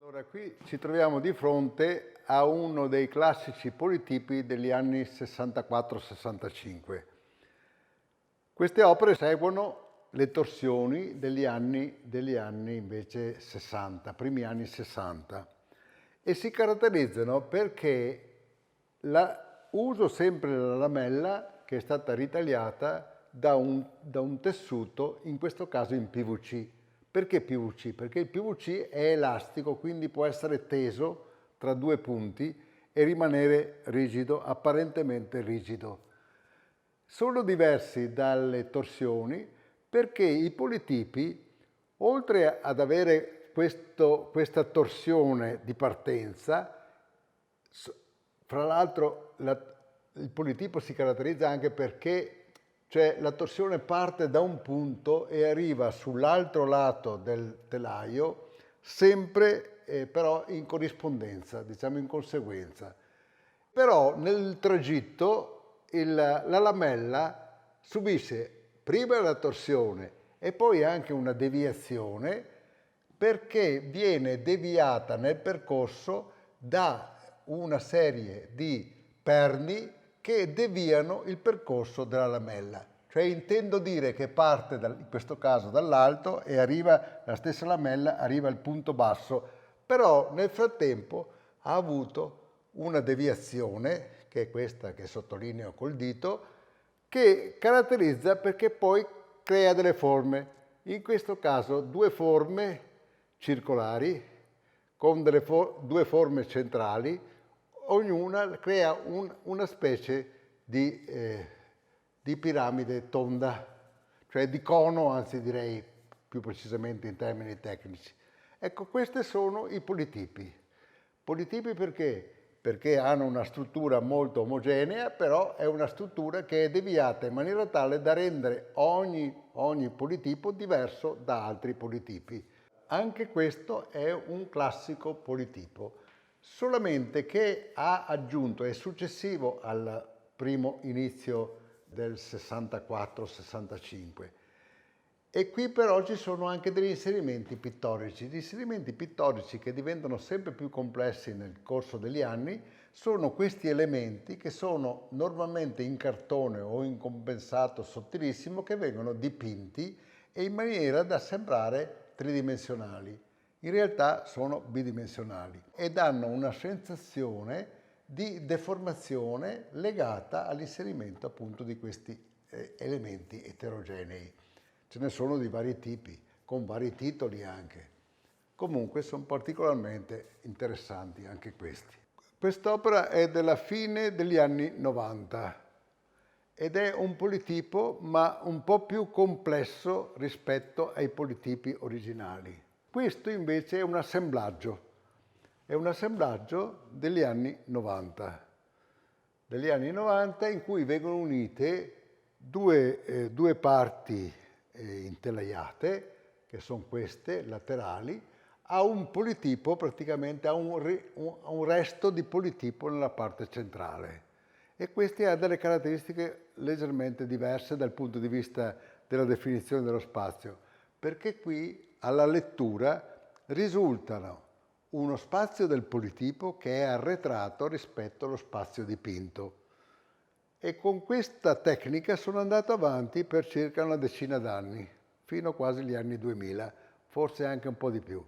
Allora, qui ci troviamo di fronte a uno dei classici politipi degli anni 64-65. Queste opere seguono le torsioni degli anni invece 60, primi anni 60, e si caratterizzano perché uso sempre la lamella che è stata ritagliata da un tessuto, in questo caso in PVC. Perché PVC? Perché il PVC è elastico, quindi può essere teso tra due punti e rimanere rigido, apparentemente rigido. Sono diversi dalle torsioni perché i politipi, oltre ad avere questa torsione di partenza, fra l'altro il politipo si caratterizza anche perché la torsione parte da un punto e arriva sull'altro lato del telaio, sempre però in corrispondenza, diciamo in conseguenza. Però nel tragitto la lamella subisce prima la torsione e poi anche una deviazione perché viene deviata nel percorso da una serie di perni che deviano il percorso della lamella. Cioè intendo dire che parte, in questo caso, dall'alto e arriva, la stessa lamella arriva al punto basso, però nel frattempo ha avuto una deviazione, che è questa che sottolineo col dito, che caratterizza perché poi crea delle forme. In questo caso due forme circolari con due forme centrali, ognuna crea una specie di piramide tonda, cioè di cono, anzi direi più precisamente in termini tecnici. Ecco, questi sono i politipi. Politipi perché? Perché hanno una struttura molto omogenea, però è una struttura che è deviata in maniera tale da rendere ogni politipo diverso da altri politipi. Anche questo è un classico politipo, solamente che ha aggiunto, è successivo al primo inizio del 64-65. E qui però ci sono anche degli inserimenti pittorici. Gli inserimenti pittorici che diventano sempre più complessi nel corso degli anni sono questi elementi che sono normalmente in cartone o in compensato sottilissimo che vengono dipinti e in maniera da sembrare tridimensionali. In realtà sono bidimensionali e danno una sensazione di deformazione legata all'inserimento appunto di questi elementi eterogenei. Ce ne sono di vari tipi, con vari titoli anche. Comunque sono particolarmente interessanti anche questi. Quest'opera è della fine degli anni 90 ed è un politipo ma un po' più complesso rispetto ai politipi originali. Questo invece è un assemblaggio degli anni 90. Degli anni 90 in cui vengono unite due parti intelaiate, che sono queste, laterali, a un politipo, praticamente a un resto di politipo nella parte centrale. E queste ha delle caratteristiche leggermente diverse dal punto di vista della definizione dello spazio, perché qui alla lettura risultano uno spazio del politipo che è arretrato rispetto allo spazio dipinto. E con questa tecnica sono andato avanti per circa una decina d'anni, fino quasi agli anni 2000, forse anche un po' di più.